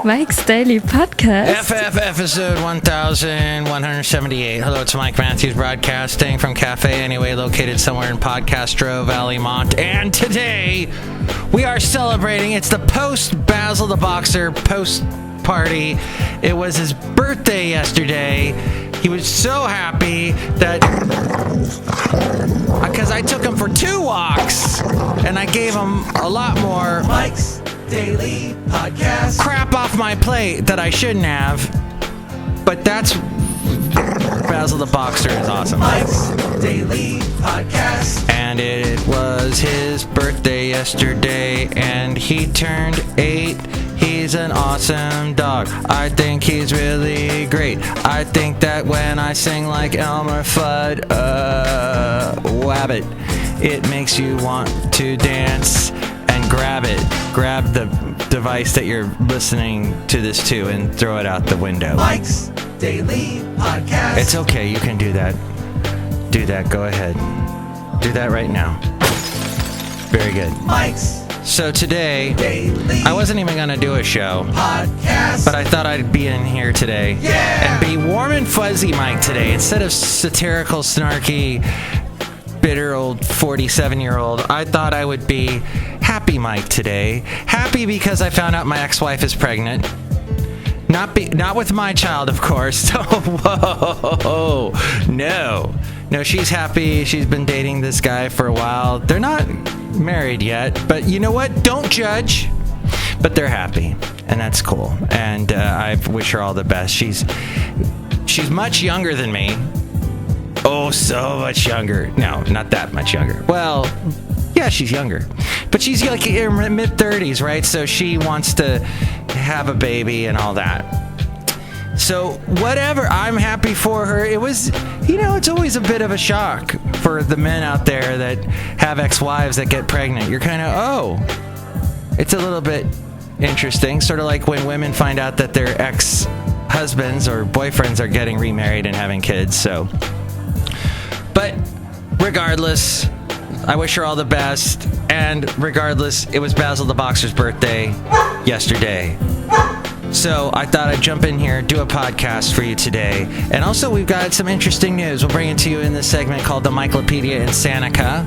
Mike's Daily Podcast. FF episode 1178. Hello, it's Mike Matthews broadcasting from Cafe Anyway, located somewhere in Podcastro Valley Mont. And today, we are celebrating. It's the post-Basil the Boxer post-party. It was his birthday yesterday. He was so happy that... Because I took him for 2 walks, and I gave him a lot more... Mike's Daily Podcast. Crap off my plate that I shouldn't have. But that's... Basil the Boxer is awesome. Mike's Daily Podcast. And it was his birthday yesterday, and he turned 8. He's an awesome dog. I think he's really great. I think that when I sing like Elmer Fudd, wabbit, it makes you want to dance and grab it. Grab the device that you're listening to this to and throw it out the window. Mike's Daily Podcast. It's okay, you can do that. Do that, go ahead. Do that right now. Very good. Mike's So today, Daily I wasn't even going to do a show, Podcast. but I thought I'd be in here today and be warm and fuzzy Mike today. Instead of satirical, snarky, bitter old 47-year-old, I thought I would be happy Mike today. Happy because I found out my ex-wife is pregnant. Not with my child, of course. Oh, whoa. No, she's happy. She's been dating this guy for a while. They're not married yet, but you know what? Don't judge. But they're happy, and that's cool. And I wish her all the best. She's much younger than me. Oh, so much younger. No, not that much younger. Well, yeah, she's younger. But she's like in her mid-30s, right? So she wants to have a baby and all that. So whatever, I'm happy for her. It was, it's always a bit of a shock for the men out there that have ex-wives that get pregnant. You're kind of, it's a little bit interesting. Sort of like when women find out that their ex-husbands or boyfriends are getting remarried and having kids. So, but regardless, I wish her all the best. And regardless, it was Basil the Boxer's birthday yesterday. So I thought I'd jump in here, do a podcast for you today. And also, we've got some interesting news. We'll bring it to you in this segment called the MIKELOPEDIA INSANICA.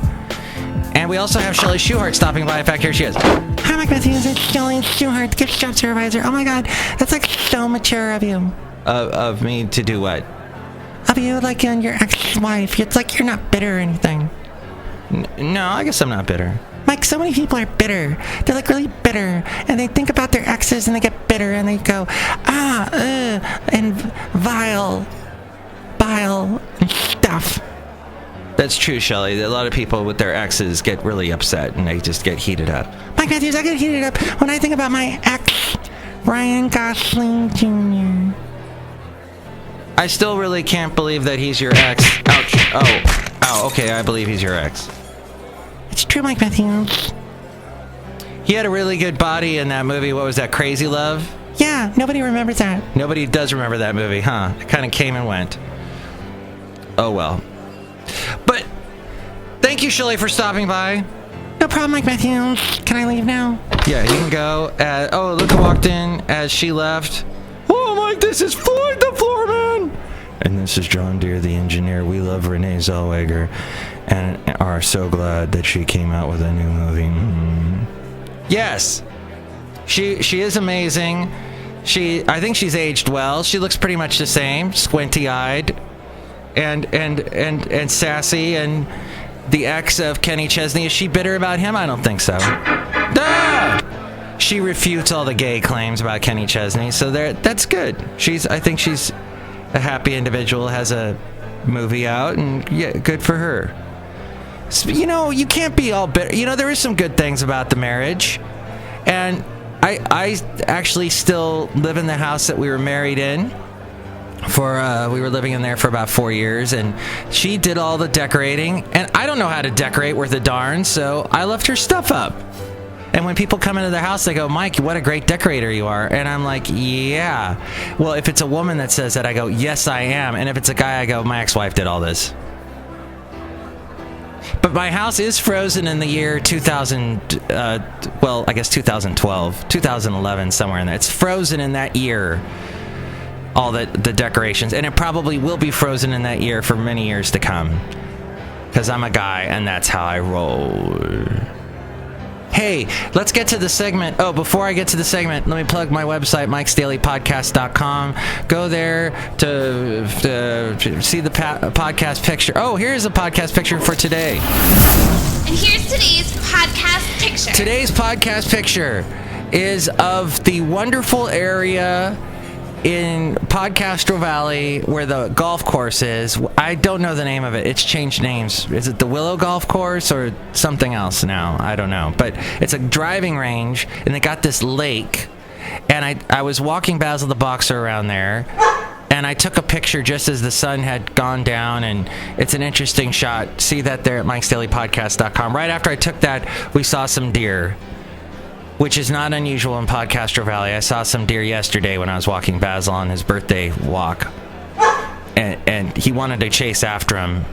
And we also have Chely Shoehart stopping by. In fact, here she is. Hi, Mike Matthews. It's Chely Shoehart, gift shop supervisor. Oh my God, that's like so mature of you. Of me to do what? Of you, like on your ex-wife. It's like you're not bitter or anything. No, I guess I'm not bitter. Mike, so many people are bitter. They're like really bitter, and they think about their exes, and they get bitter, and they go, and bile, and stuff. That's true, Chely. A lot of people with their exes get really upset, and they just get heated up. Mike Matthews, I get heated up when I think about my ex, Ryan Gosling Jr. I still really can't believe that he's your ex. Ouch. Oh, okay, I believe he's your ex. It's true, Mike Matthews. He had a really good body in that movie. What was that, Crazy Love? Yeah, nobody remembers that. Nobody does remember that movie, huh? It kind of came and went. Oh, well. But thank you, Chely, for stopping by. No problem, Mike Matthews. Can I leave now? Yeah, you can go. Luca walked in as she left. Oh, Mike, this is Floyd the Floorman. And this is John Deere, the engineer. We love Renee Zellweger and are so glad that she came out with a new movie. Mm-hmm. Yes, she is amazing. I think she's aged well. She looks pretty much the same, squinty-eyed and sassy. And the ex of Kenny Chesney, is she bitter about him? I don't think so. She refutes all the gay claims about Kenny Chesney, so that's good. I think she's a happy individual, has a movie out, and yeah, good for her. So, you can't be all bitter. There is some good things about the marriage, and I actually still live in the house that we were married in. We were living in there for about 4 years, and she did all the decorating, and I don't know how to decorate worth a darn, so I left her stuff up. And when people come into the house, they go, Mike, what a great decorator you are. And I'm like, yeah. Well, if it's a woman that says that, I go, yes, I am. And if it's a guy, I go, my ex-wife did all this. But But my house is frozen in the year 2000, I guess 2012, 2011, somewhere in there. It's frozen in that year, all the decorations. And it probably will be frozen in that year for many years to come. Because I'm a guy, and that's how I roll. Hey, let's get to the segment. Oh, before I get to the segment, let me plug my website, mikesdailypodcast.com. Go there to see the podcast picture. Oh, here's a podcast picture for today. And here's today's podcast picture. Today's podcast picture is of the wonderful area in Podcastro Valley where the golf course is. I don't know the name of it. It's changed names. Is it the Willow Golf Course or something else now? I don't know. But it's a driving range, and they got this lake. And I was walking Basil the Boxer around there, and I took a picture just as the sun had gone down, and it's an interesting shot. See that there at mikesdailypodcast.com. Right after I took that, we saw some deer, which is not unusual in Podcastro Valley. I saw some deer yesterday when I was walking Basil on his birthday walk. And he wanted to chase after him.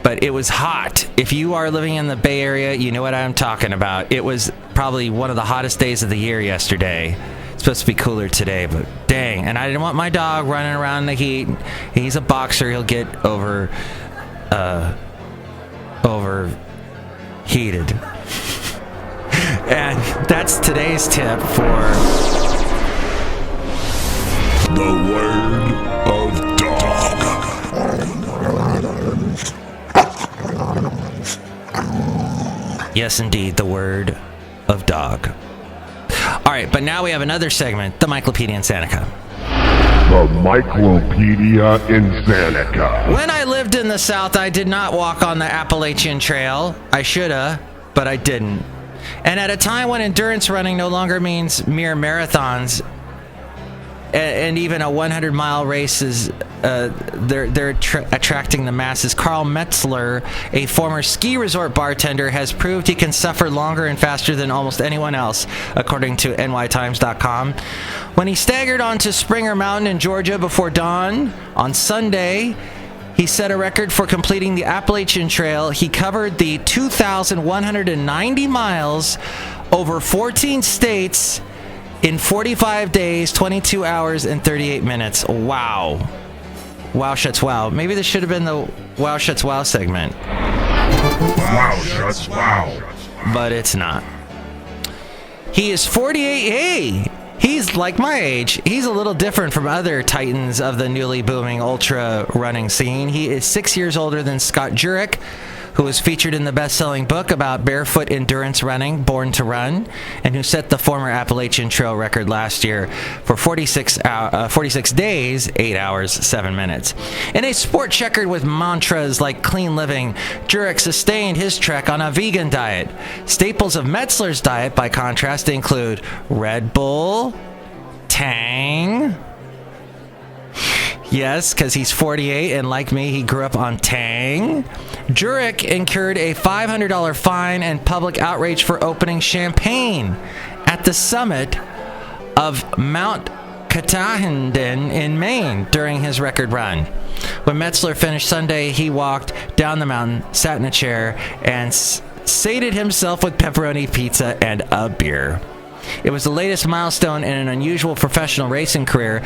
But it was hot. If you are living in the Bay Area, you know what I'm talking about. It was probably one of the hottest days of the year yesterday. It's supposed to be cooler today, but dang. And I didn't want my dog running around in the heat. He's a boxer. He'll get overheated. And that's today's tip for the word of dog. Yes, indeed, the word of dog. All right, but now we have another segment, the MIKELOPEDIA INSANICA. The MIKELOPEDIA INSANICA. When I lived in the South, I did not walk on the Appalachian Trail. I shoulda, but I didn't. And at a time when endurance running no longer means mere marathons, and even a 100-mile race is they're attracting the masses. Carl Metzler, a former ski resort bartender, has proved he can suffer longer and faster than almost anyone else, according to nytimes.com. When he staggered onto Springer Mountain in Georgia before dawn on Sunday, he set a record for completing the Appalachian Trail. He covered the 2,190 miles over 14 states in 45 days, 22 hours, and 38 minutes. Wow. Wow shuts wow. Maybe this should have been the Wow shuts wow segment. Wow shuts wow. But it's not. He is 48. Hey! He's like my age. He's a little different from other titans of the newly booming ultra running scene. He is 6 years older than Scott Jurek, who was featured in the best-selling book about barefoot endurance running, Born to Run, and who set the former Appalachian Trail record last year for 46 days, 8 hours, 7 minutes. In a sport checkered with mantras like clean living, Jurek sustained his trek on a vegan diet. Staples of Metzler's diet, by contrast, include Red Bull, Tang. Yes, because he's 48, and like me, he grew up on Tang. Jurek incurred a $500 fine and public outrage for opening champagne at the summit of Mount Katahdin in Maine during his record run. When Metzler finished Sunday, he walked down the mountain, sat in a chair, and sated himself with pepperoni pizza and a beer. It was the latest milestone in an unusual professional racing career.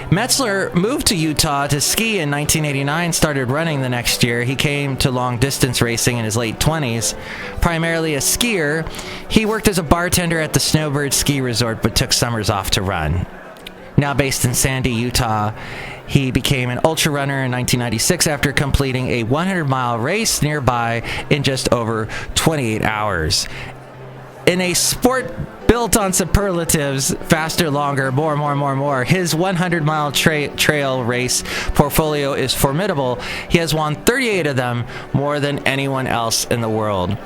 Metzler moved to Utah to ski in 1989, started running the next year. He came to long-distance racing in his late 20s. Primarily a skier, he worked as a bartender at the Snowbird Ski Resort, but took summers off to run. Now based in Sandy, Utah, he became an ultra runner in 1996 after completing a 100-mile race nearby in just over 28 hours. In a sport built on superlatives, faster, longer, more, his 100-mile trail race portfolio is formidable. He has won 38 of them, more than anyone else in the world.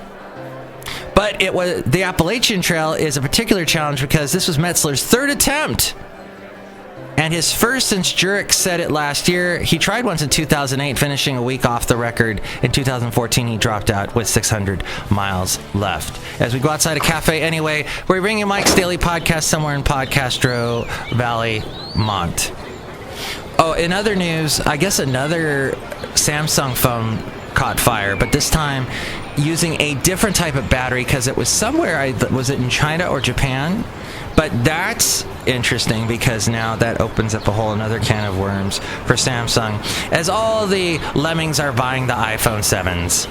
But the Appalachian Trail is a particular challenge because this was Metzler's third attempt, and his first since Jurek set it last year. He tried once in 2008, finishing a week off the record. In 2014, he dropped out with 600 miles left. As we go outside a cafe anyway, we're bringing Mike's Daily Podcast somewhere in Podcastro Valley, Mont. Oh, in other news, I guess another Samsung phone caught fire, but this time using a different type of battery because it was somewhere, was it in China or Japan? But that's interesting because now that opens up a whole another can of worms for Samsung, as all the lemmings are buying the iPhone 7s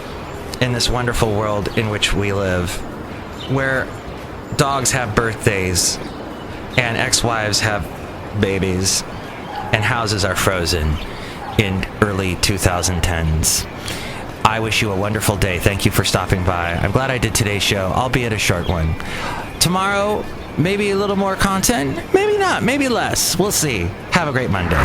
in this wonderful world in which we live, where dogs have birthdays and ex-wives have babies and houses are frozen in early 2010s. I wish you a wonderful day. Thank you for stopping by. I'm glad I did today's show, albeit a short one. Tomorrow, maybe a little more content. Maybe not. Maybe less. We'll see. Have a great Monday.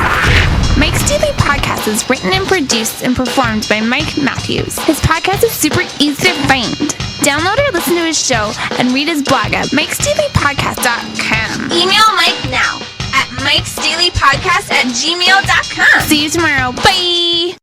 Mike's Daily Podcast is written and produced and performed by Mike Matthews. His podcast is super easy to find. Download or listen to his show and read his blog at mikesdailypodcast.com. Email Mike now at mikesdailypodcast@gmail.com. See you tomorrow. Bye!